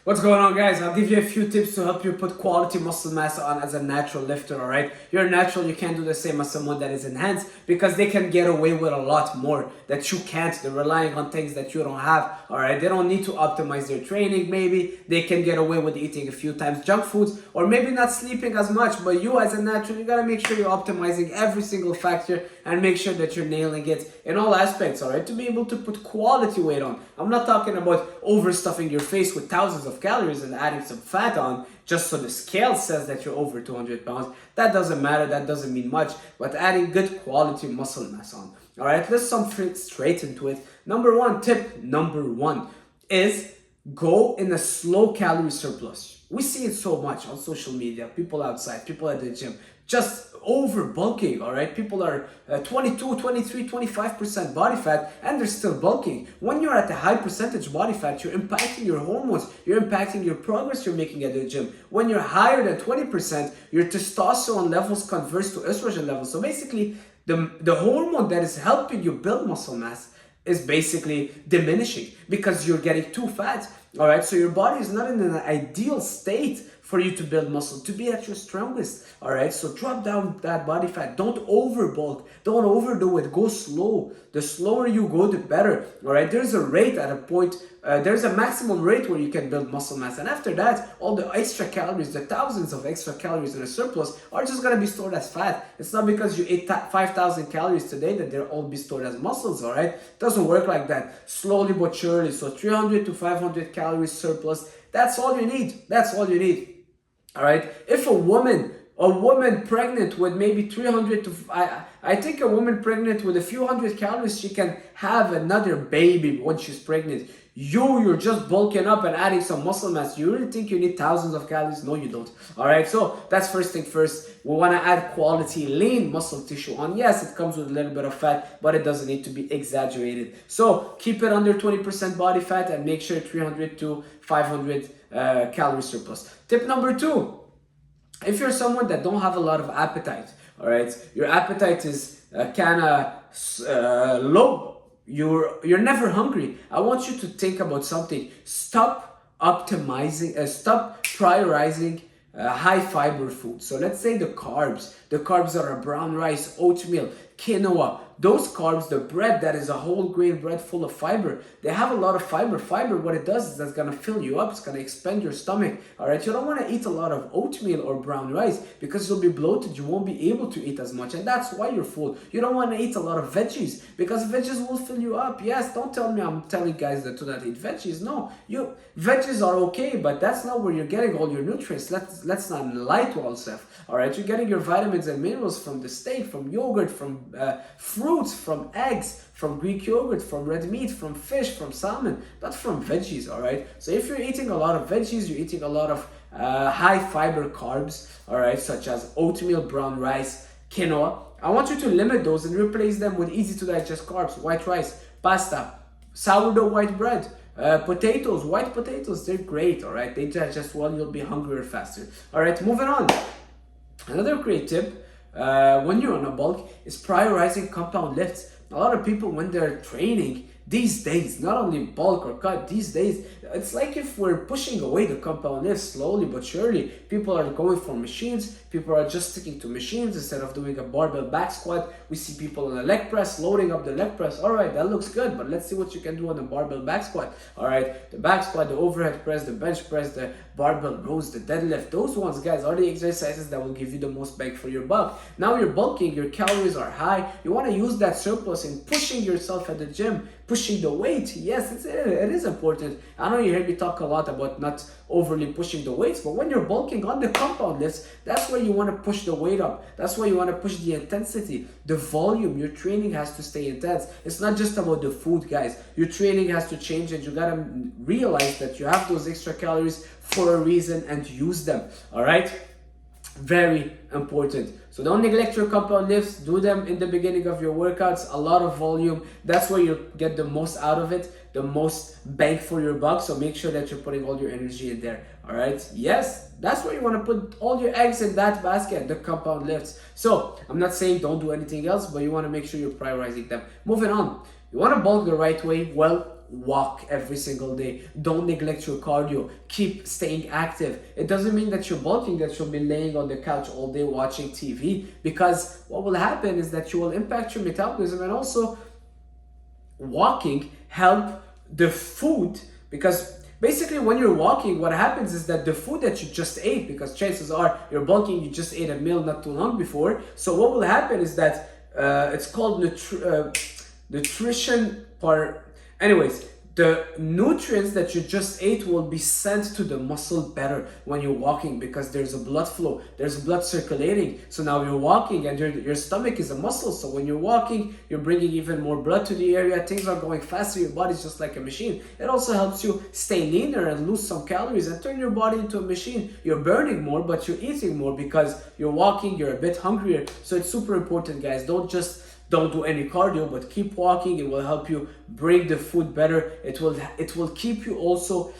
What's going on, guys? I'll give you a few tips to help you put quality muscle mass on as a natural lifter, alright? You're natural, you can't do the same as someone that is enhanced because they can get away with a lot more that you can't. They're relying on things that you don't have, alright? They don't need to optimize their training, maybe. They can get away with eating a few times junk foods or maybe not sleeping as much, but you as a natural, you gotta make sure you're optimizing every single factor and make sure that you're nailing it in all aspects, alright? To be able to put quality weight on. I'm not talking about overstuffing your face with thousands of calories and adding some fat on just so the scale says that you're over 200 pounds. That doesn't matter, that doesn't mean much, but adding good quality muscle mass on. All right, let's jump straight into it. Tip number one is go in a slow calorie surplus. We see it so much on social media, people outside, people at the gym, just over bulking, all right? People are 22, 23, 25% body fat and they're still bulking. When you're at a high percentage body fat, you're impacting your hormones, you're impacting your progress you're making at the gym. When you're higher than 20%, your testosterone levels converts to estrogen levels. So basically, the hormone that is helping you build muscle mass is basically diminishing because you're getting too fat. All right, so your body is not in an ideal state for you to build muscle, to be at your strongest. All right, so drop down that body fat. Don't overbulk. Don't overdo it. Go slow. The slower you go, the better. All right, there's a rate at a point. There's a maximum rate where you can build muscle mass, and after that, all the extra calories, the thousands of extra calories in a surplus, are just gonna be stored as fat. It's not because you ate 5,000 calories today that they'll all be stored as muscles. All right, it doesn't work like that. Slowly but surely. So 300 to 500 calories surplus. That's all you need. That's all you need. All right. If a woman pregnant with maybe 300 to I think a woman pregnant with a few hundred calories, she can have another baby when she's pregnant. You're just bulking up and adding some muscle mass. You really think you need thousands of calories? No, you don't. All right, so that's first thing first. We want to add quality lean muscle tissue on. Yes, it comes with a little bit of fat, but it doesn't need to be exaggerated. So keep it under 20% body fat and make sure 300 to 500 calorie surplus. Tip number two, if you're someone that don't have a lot of appetite, all right, your appetite is kind of low, you're never hungry, I want you to think about something. Stop prioritizing high fiber food. So let's say the carbs that are brown rice, oatmeal, quinoa, those carbs, the bread that is a whole grain bread full of fiber, they have a lot of fiber. Fiber, what it does is that's gonna fill you up, it's gonna expand your stomach. All right, you don't want to eat a lot of oatmeal or brown rice because you'll be bloated, you won't be able to eat as much, and that's why you're full. You don't want to eat a lot of veggies because veggies will fill you up. Yes, don't tell me I'm telling guys that to not eat veggies. No, veggies are okay, but that's not where you're getting all your nutrients. Let's not lie to ourselves. All right, you're getting your vitamins and minerals from the steak, from yogurt, from fruits, from eggs, from Greek yogurt, from red meat, from fish, from salmon, not from veggies. All right, so if you're eating a lot of veggies, you're eating a lot of high fiber carbs, all right, such as oatmeal, brown rice, quinoa. I want you to limit those and replace them with easy to digest carbs: white rice, pasta, sourdough white bread, potatoes, white potatoes. They're great. All right, they digest well, you'll be hungrier faster. All right, moving on. Another great tip when you're on a bulk is prioritizing compound lifts. A lot of people, when they're training these days, not only bulk or cut, these days, it's like if we're pushing away the compound lifts slowly but surely. People are going for machines. People are just sticking to machines instead of doing a barbell back squat. We see people on a leg press, loading up the leg press. All right, that looks good, but let's see what you can do on a barbell back squat. All right, the back squat, the overhead press, the bench press, the barbell rows, the deadlift. Those ones, guys, are the exercises that will give you the most bang for your buck. Now you're bulking, your calories are high. You want to use that surplus in pushing yourself at the gym, pushing the weight. Yes, it is important. I know you hear me talk a lot about not overly pushing the weights, but when you're bulking on the compound lifts, that's where you want to push the weight up. That's where you want to push the intensity, the volume. Your training has to stay intense. It's not just about the food, guys. Your training has to change, and you gotta realize that you have those extra calories for a reason and use them. All right, very important. So don't neglect your compound lifts. Do them in the beginning of your workouts. A lot of volume. That's where you get the most out of it, the most bang for your buck. So make sure that you're putting all your energy in there. All right, yes, that's where you want to put all your eggs in that basket, the compound lifts. So I'm not saying don't do anything else, but you want to make sure you're prioritizing them. Moving on, you want to bulk the right way. Well, walk every single day. Don't neglect your cardio. Keep staying active. It doesn't mean that you're bulking, that you'll be laying on the couch all day watching TV, because what will happen is that you will impact your metabolism, and also walking help the food, because basically when you're walking, what happens is that the food that you just ate, because chances are you're bulking, you just ate a meal not too long before, so what will happen is that it's called nutrition part. Anyways, the nutrients that you just ate will be sent to the muscle better when you're walking, because there's a blood flow, there's blood circulating. So now you're walking, and your stomach is a muscle, so when you're walking, you're bringing even more blood to the area, things are going faster, your body's just like a machine. It also helps you stay leaner and lose some calories and turn your body into a machine. You're burning more, but you're eating more because you're walking, you're a bit hungrier. So it's super important, guys. Don't do any cardio, but keep walking. It will help you bring the food better. It will keep you also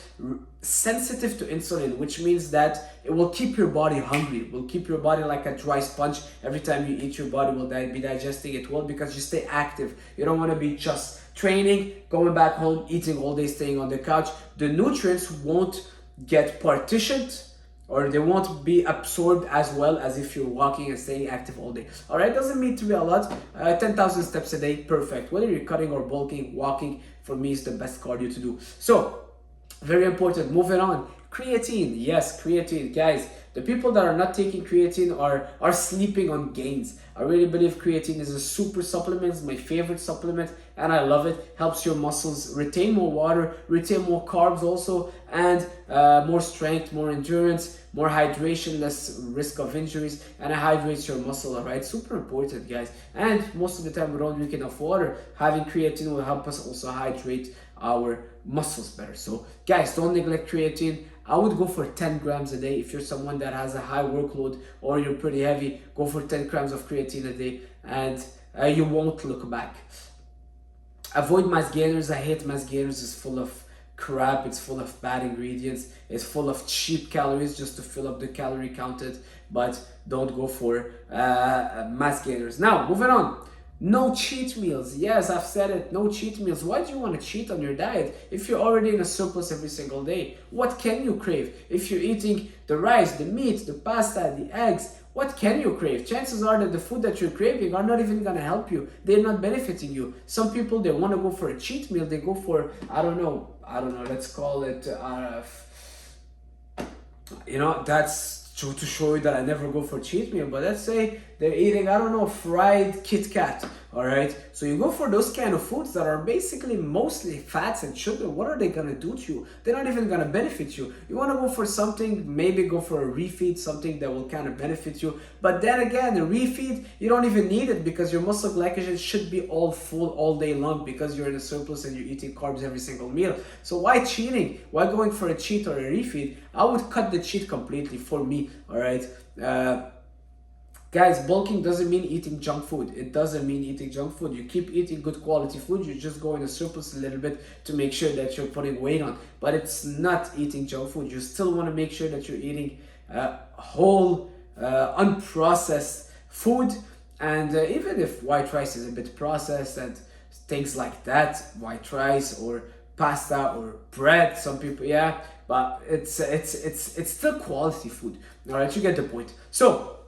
sensitive to insulin, which means that it will keep your body hungry. It will keep your body like a dry sponge. Every time you eat, your body will be digesting it well, because you stay active. You don't want to be just training, going back home, eating all day, staying on the couch. The nutrients won't get partitioned, or they won't be absorbed as well as if you're walking and staying active all day. All right, doesn't need to be a lot. 10,000 steps a day, perfect. Whether you're cutting or bulking, walking, for me, is the best cardio to do. So, very important. Moving on. Creatine. Yes, creatine. Guys, the people that are not taking creatine are sleeping on gains. I really believe creatine is a super supplement. It's my favorite supplement, and I love it. Helps your muscles retain more water, retain more carbs also, and more strength, more endurance, more hydration, less risk of injuries, and it hydrates your muscle. All right, super important, guys. And most of the time we don't drink enough water. Having creatine will help us also hydrate our muscles better. So guys, don't neglect creatine. I would go for 10 grams a day. If you're someone that has a high workload or you're pretty heavy, go for 10 grams of creatine a day, and you won't look back. Avoid mass gainers. I hate mass gainers. It's full of crap. It's full of bad ingredients. It's full of cheap calories just to fill up the calorie counted. But don't go for mass gainers. Now, moving on. No cheat meals. Yes, I've said it. No cheat meals. Why do you want to cheat on your diet if you're already in a surplus every single day? What can you crave? If you're eating the rice, the meat, the pasta, the eggs, what can you crave? Chances are that the food that you're craving are not even going to help you. They're not benefiting you. Some people, they want to go for a cheat meal. They go for, I don't know, let's call it, that's to show you that I never go for cheat meal, but let's say they're eating, I don't know, fried Kit Kat, all right? So you go for those kind of foods that are basically mostly fats and sugar. What are they gonna do to you? They're not even gonna benefit you. You wanna go for something, maybe go for a refeed, something that will kind of benefit you. But then again, the refeed, you don't even need it, because your muscle glycogen should be all full all day long, because you're in a surplus and you're eating carbs every single meal. So why cheating? Why going for a cheat or a refeed? I would cut the cheat completely for me, all right? Guys, bulking doesn't mean eating junk food. It doesn't mean eating junk food. You keep eating good quality food. You just go in a surplus a little bit to make sure that you're putting weight on. But it's not eating junk food. You still want to make sure that you're eating whole, unprocessed food. And even if white rice is a bit processed and things like that, white rice or pasta or bread, some people, yeah, but it's still quality food. All right, you get the point. So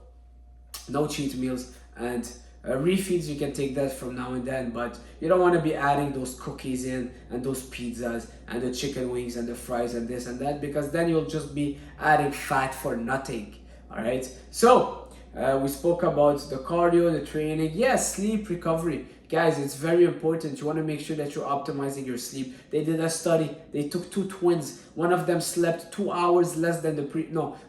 no cheat meals, and refeeds, you can take that from now and then, but you don't want to be adding those cookies in and those pizzas and the chicken wings and the fries and this and that, because then you'll just be adding fat for nothing. All right, so we spoke about the cardio, the training. Yes, sleep, recovery. Guys, it's very important. You want to make sure that you're optimizing your sleep. They did a study. They took two twins. One of them slept 2 hours less than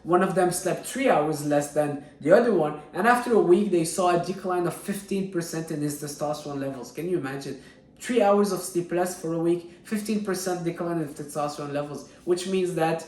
one of them slept 3 hours less than the other one. And after a week, they saw a decline of 15% in his testosterone levels. Can you imagine? 3 hours of sleep less for a week, 15% decline in testosterone levels, which means that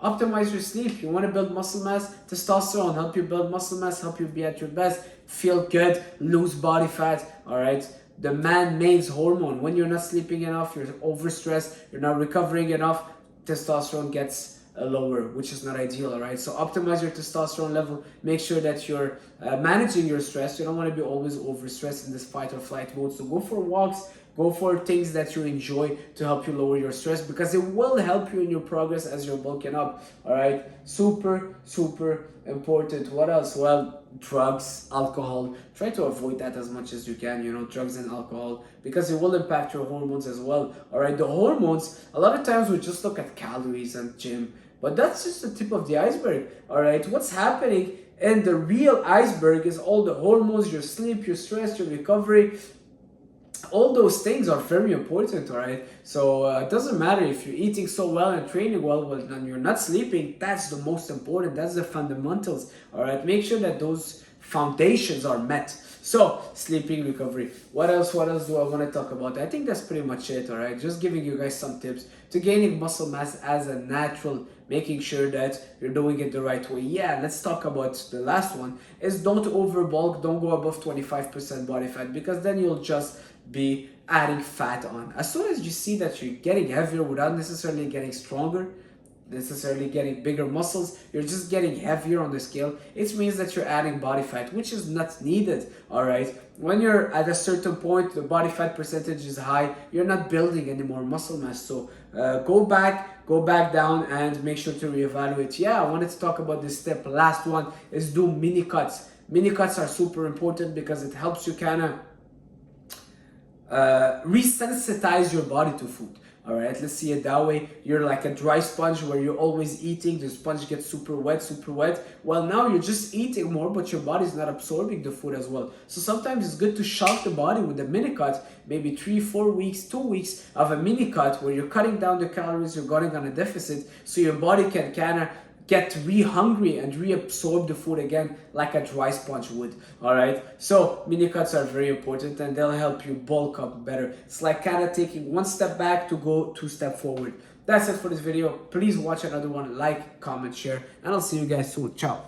optimize your sleep. You want to build muscle mass, testosterone help you build muscle mass, help you be at your best, feel good, lose body fat. All right, the man-made hormone. When you're not sleeping enough, you're overstressed, you're not recovering enough, testosterone gets lower, which is not ideal. All right, so optimize your testosterone level. Make sure that you're managing your stress. You don't want to be always overstressed in this fight or flight mode. So go for walks, Go for things that you enjoy to help you lower your stress, because it will help you in your progress as you're bulking up. All right, super important. What else? Well, drugs, alcohol. Try to avoid that as much as you can, you know, drugs and alcohol, because it will impact your hormones as well. All right, the hormones, a lot of times we just look at calories and gym, but that's just the tip of the iceberg. All right, what's happening in the real iceberg is all the hormones, your sleep, your stress, your recovery. All those things are very important. All right, so it doesn't matter if you're eating so well and training well, but and you're not sleeping. That's the most important. That's the fundamentals. All right, make sure that those foundations are met. So sleeping, recovery. What else do I want to talk about? I think that's pretty much it. All right, just giving you guys some tips to gaining muscle mass as a natural, making sure that you're doing it the right way. Yeah, let's talk about the last one, is don't overbulk. Don't go above 25% body fat, because then you'll just be adding fat on. As soon as you see that you're getting heavier without necessarily getting stronger, necessarily getting bigger muscles, you're just getting heavier on the scale, it means that you're adding body fat, which is not needed. All right, when you're at a certain point, the body fat percentage is high, you're not building any more muscle mass. So go back down and make sure to reevaluate. Yeah, I wanted to talk about this step. Last one is do mini cuts. Mini cuts are super important because it helps you kind of resensitize your body to food. All right, let's see it that way. You're like a dry sponge where you're always eating. The sponge gets super wet. Well, now you're just eating more, but your body's not absorbing the food as well. So sometimes it's good to shock the body with a mini cut, maybe 3-4 weeks, 2 weeks of a mini cut where you're cutting down the calories, you're going on a deficit, so your body can kind of get re-hungry and reabsorb the food again like a dry sponge would. All right, so mini cuts are very important and they'll help you bulk up better. It's like kind of taking one step back to go 2 steps forward. That's it for this video. Please watch another one, like, comment, share, and I'll see you guys soon. Ciao.